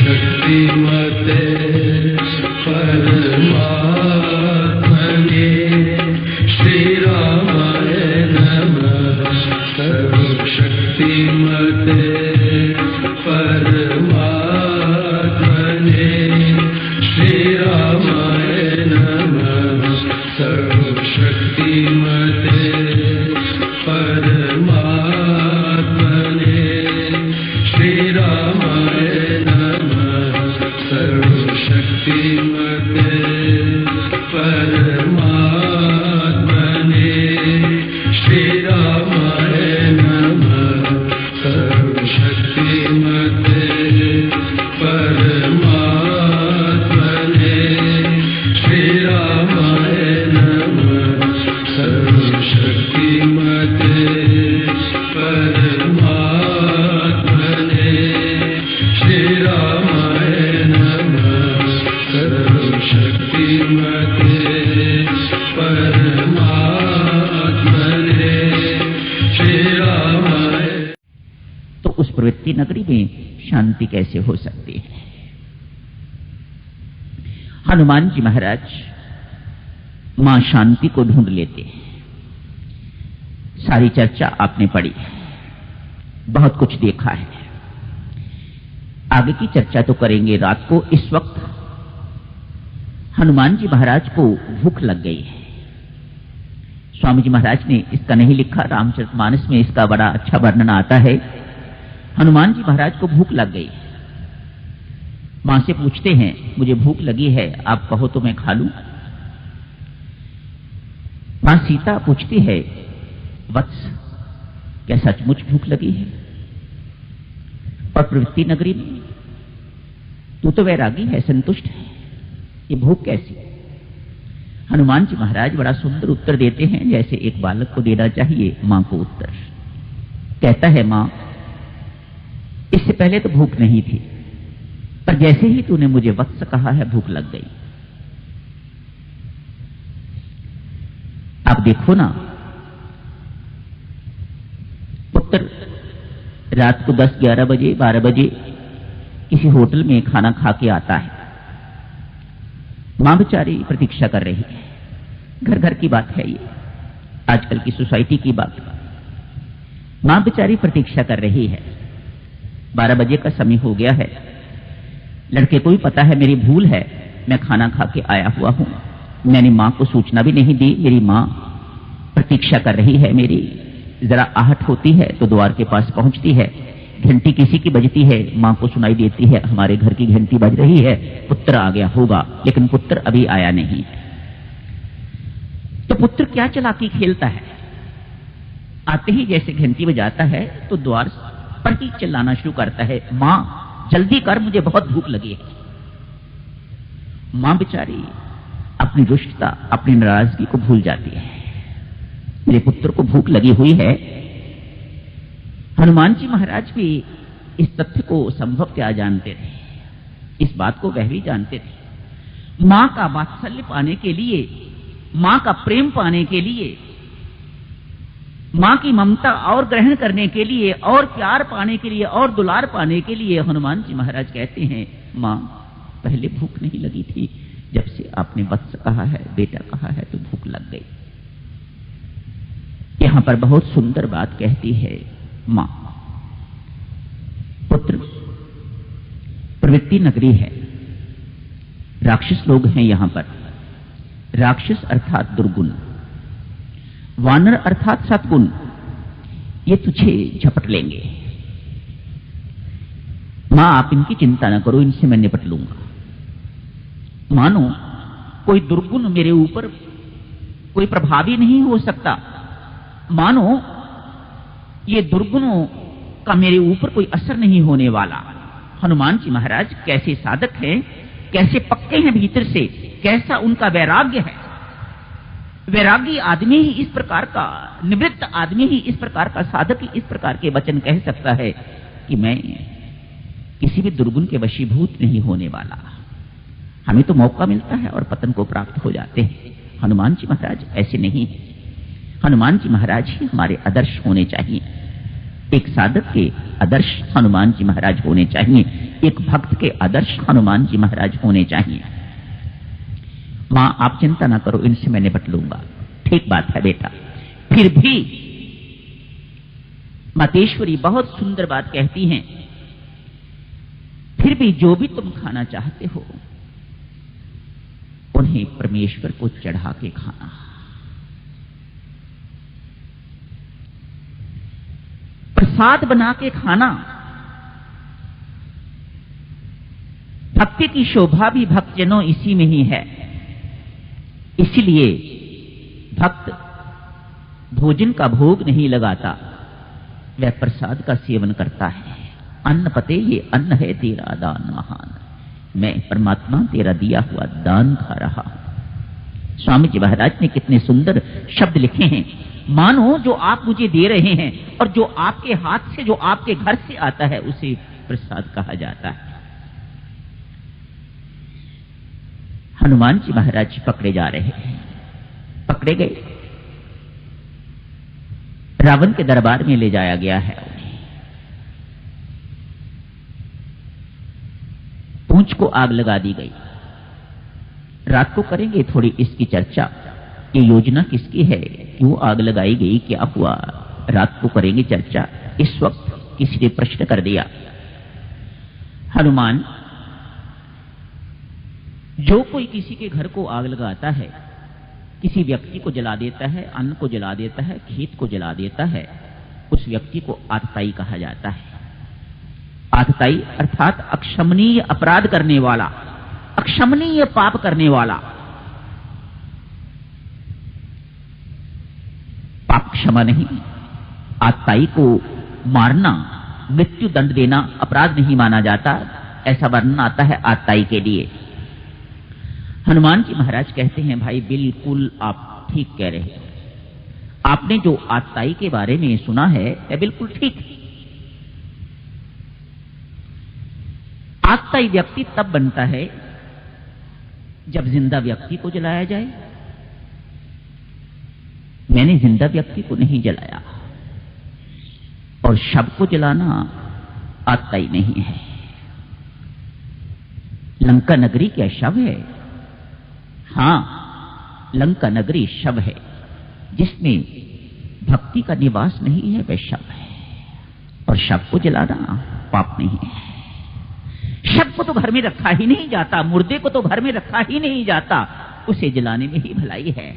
सर्वशक्तिमते परमात्मने श्री रामाय नमः। सर्वशक्तिमते परमात्मने श्री रामाय नमः। सर्वशक्तिमते परमात्मने श्री रामाय नमः। सर्वशक्तिमते परमात्मने श्री रामाय नमः। सर्वशक्तिमते परमात्मने श्री रामाय नमः। सर्वशक्तिमते परमात्मने श्री रामाय नमः। सर्वशक्तिमते परमात्मने श्री रामाय। तो उस प्रवृत्ति नगरी में शांति कैसे हो सकती है? हनुमान जी महाराज मां शांति को ढूंढ लेते हैं। सारी चर्चा आपने पढ़ी, बहुत कुछ देखा है। आगे की चर्चा तो करेंगे रात को। इस वक्त हनुमान जी महाराज को भूख लग गई है। स्वामी जी महाराज ने इसका नहीं लिखा, रामचरितमानस में इसका बड़ा अच्छा वर्णन आता है। हनुमान जी महाराज को भूख लग गई है। मां से पूछते हैं, मुझे भूख लगी है, आप कहो तो मैं खा लूं। मां सीता पूछती है, वत्स क्या सचमुच भूख लगी है? और प्रवृत्ति नगरी में तू तो वैरागी है, संतुष्ट है, ये भूख कैसी? हनुमान जी महाराज बड़ा सुंदर उत्तर देते हैं, जैसे एक बालक को देना चाहिए मां को उत्तर। कहता है, मां इससे पहले तो भूख नहीं थी, पर जैसे ही तूने मुझे वत्स कहा है भूख लग गई। आप देखो ना, पुत्र रात को 10, 11 बजे, 12 बजे किसी होटल में खाना खा के आता है। मां बेचारी प्रतीक्षा कर रही है। घर घर की बात है ये, आजकल की सोसाइटी की बात। मां बेचारी प्रतीक्षा कर रही है। 12 बजे का समय हो गया है। लड़के को भी पता है मेरी भूल है, मैं खाना खा के आया हुआ हूं। मैंने मां को सूचना भी नहीं दी, मेरी मां प्रतीक्षा कर रही है मेरी। जरा आहट होती है तो द्वार के पास पहुंचती है, घंटी किसी की बजती है, मां को सुनाई देती है हमारे घर की घंटी बज रही है, पुत्र आ गया होगा। लेकिन पुत्र अभी आया नहीं है। तो पुत्र क्या चालाकी खेलता है, आते ही जैसे घंटी बजाता है तो द्वार पर ही चिल्लाना शुरू करता है, मां जल्दी कर, मुझे बहुत भूख लगी है। मां बेचारी अपनी रुष्टता, अपनी नाराजगी को भूल जाती है। मेरे पुत्र को भूख लगी हुई है। हनुमान जी महाराज भी इस तथ्य को संभव क्या जानते थे, इस बात को वह भी जानते थे। मां का वात्सल्य पाने के लिए, मां का प्रेम पाने के लिए, मां की ममता और ग्रहण करने के लिए, और प्यार पाने के लिए, और दुलार पाने के लिए हनुमान जी महाराज कहते हैं, मां पहले भूख नहीं लगी थी, जब से आपने वत्स कहा है, बेटा कहा है, तो भूख लग गई। यहां पर बहुत सुंदर बात कहती है मां। पुत्र प्रवृत्ति नगरी है, राक्षस लोग हैं यहां पर। राक्षस अर्थात दुर्गुण, वानर अर्थात सद्गुण, ये तुझे झपट लेंगे। मां आप इनकी चिंता न करो, इनसे मैं निपट लूंगा। मानो कोई दुर्गुण मेरे ऊपर कोई प्रभावी नहीं हो सकता, मानो ये दुर्गुणों का मेरे ऊपर कोई असर नहीं होने वाला। हनुमान जी महाराज कैसे साधक हैं, कैसे पक्के हैं भीतर से, कैसा उनका वैराग्य है। वैरागी आदमी ही इस प्रकार का, निवृत्त आदमी ही इस प्रकार का, साधक ही इस प्रकार के वचन कह सकता है कि मैं किसी भी दुर्गुण के वशीभूत नहीं होने वाला। हमें तो मौका मिलता है और पतन को प्राप्त हो जाते हैं। हनुमान जी महाराज ऐसे नहीं है। हनुमान जी महाराज ही हमारे आदर्श होने चाहिए। एक साधक के आदर्श हनुमान जी महाराज होने चाहिए, एक भक्त के आदर्श हनुमान जी महाराज होने चाहिए। मां, आप चिंता ना करो, इनसे मैं निपट लूंगा। ठीक बात है बेटा। फिर भी मातेश्वरी बहुत सुंदर बात कहती हैं, फिर भी जो भी तुम खाना चाहते हो उन्हें परमेश्वर को चढ़ा के खाना। प्रसाद बना के खाना। भक्ति की शोभा भी भक्तजनों इसी में ही है। इसलिए भक्त भोजन का भोग नहीं लगाता, वह प्रसाद का सेवन करता है। अन्न पते, ये अन्न है तेरा दान महान, मैं परमात्मा तेरा दिया हुआ दान खा रहा हूं। स्वामी जी महाराज ने कितने सुंदर शब्द लिखे हैं। मानो जो आप मुझे दे रहे हैं और जो आपके हाथ से, जो आपके घर से आता है, उसे प्रसाद कहा जाता है। हनुमान जी महाराज पकड़े जा रहे हैं। पकड़े गए, रावण के दरबार में ले जाया गया है। पूंछ को आग लगा दी गई। रात को करेंगे थोड़ी इसकी चर्चा। ये योजना किसकी है, क्यों आग लगाई गई, क्या हुआ, रात को करेंगे चर्चा। इस वक्त किसी ने प्रश्न कर दिया, हनुमान, जो कोई किसी के घर को आग लगाता है, किसी व्यक्ति को जला देता है, अन्न को जला देता है, खेत को जला देता है, उस व्यक्ति को आतताई कहा जाता है। आतताई अर्थात अक्षमनीय अपराध करने वाला, अक्षमनीय पाप करने वाला। पाप क्षमा नहीं, आतताई को मारना, मृत्यु दंड देना अपराध नहीं माना जाता। ऐसा वर्णन आता है आतताई के लिए। हनुमान जी महाराज कहते हैं, भाई बिल्कुल आप ठीक कह रहे हैं। आपने जो आतताई के बारे में सुना है वह बिल्कुल ठीक। आतताई व्यक्ति तब बनता है जब जिंदा व्यक्ति को जलाया जाए। मैंने जिंदा व्यक्ति को नहीं जलाया, और शव को जलाना आतताई नहीं है। लंका नगरी क्या शव है? हां, लंका नगरी शव है। जिसमें भक्ति का निवास नहीं है वह शव है, और शव को जलाना पाप नहीं है। शव को तो घर में रखा ही नहीं जाता, मुर्दे को तो घर में रखा ही नहीं जाता, उसे जलाने में ही भलाई है।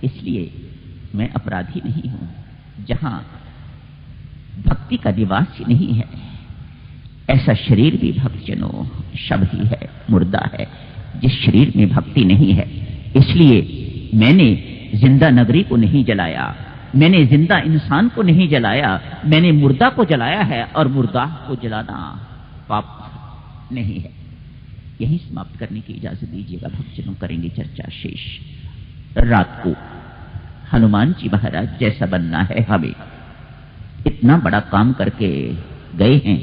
इसलिए मैं अपराधी नहीं हूं। जहां भक्ति का निवास ही नहीं है, ऐसा शरीर भी भक्तजनों शव ही है, मुर्दा है, जिस शरीर में भक्ति नहीं है। इसलिए मैंने जिंदा नगरी को नहीं जलाया, मैंने जिंदा इंसान को नहीं जलाया, मैंने मुर्दा को जलाया है, और मुर्दा को जलाना पाप नहीं है। यही समाप्त करने की इजाजत दीजिएगा भक्तजनों, करेंगे चर्चा शेष रात को। हनुमान जी महाराज जैसा बनना है हमें। इतना बड़ा काम करके गए हैं,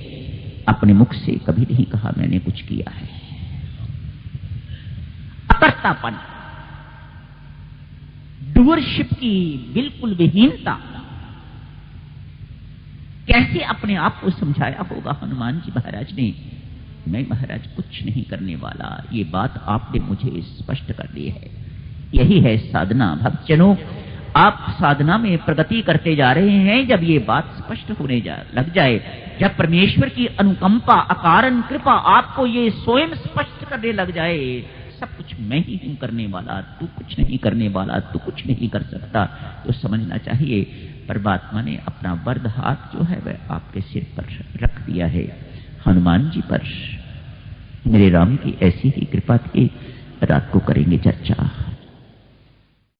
अपने मुख से कभी नहीं कहा मैंने कुछ किया है। अकर्तापन, डूअरशिप की बिल्कुल विहीनता। कैसे अपने आप को समझाया होगा हनुमान जी महाराज ने, मैं महाराज कुछ नहीं करने वाला। ये बात आपने मुझे स्पष्ट कर दी है। यही है साधना। भक्तजनों, आप साधना में प्रगति करते जा रहे हैं जब ये बात स्पष्ट होने लग जाए, जब परमेश्वर की अनुकंपा, अकारण कृपा आपको ये स्वयं स्पष्ट करने लग जाए, सब कुछ मैं ही हूं करने वाला, तू कुछ नहीं करने वाला, तू कुछ नहीं कर सकता, तो समझना चाहिए परमात्मा ने अपना वरद हाथ जो है वह आपके सिर पर रख दिया है। हनुमान जी पर मेरे राम की ऐसी ही कृपा थी। रात को करेंगे चर्चा।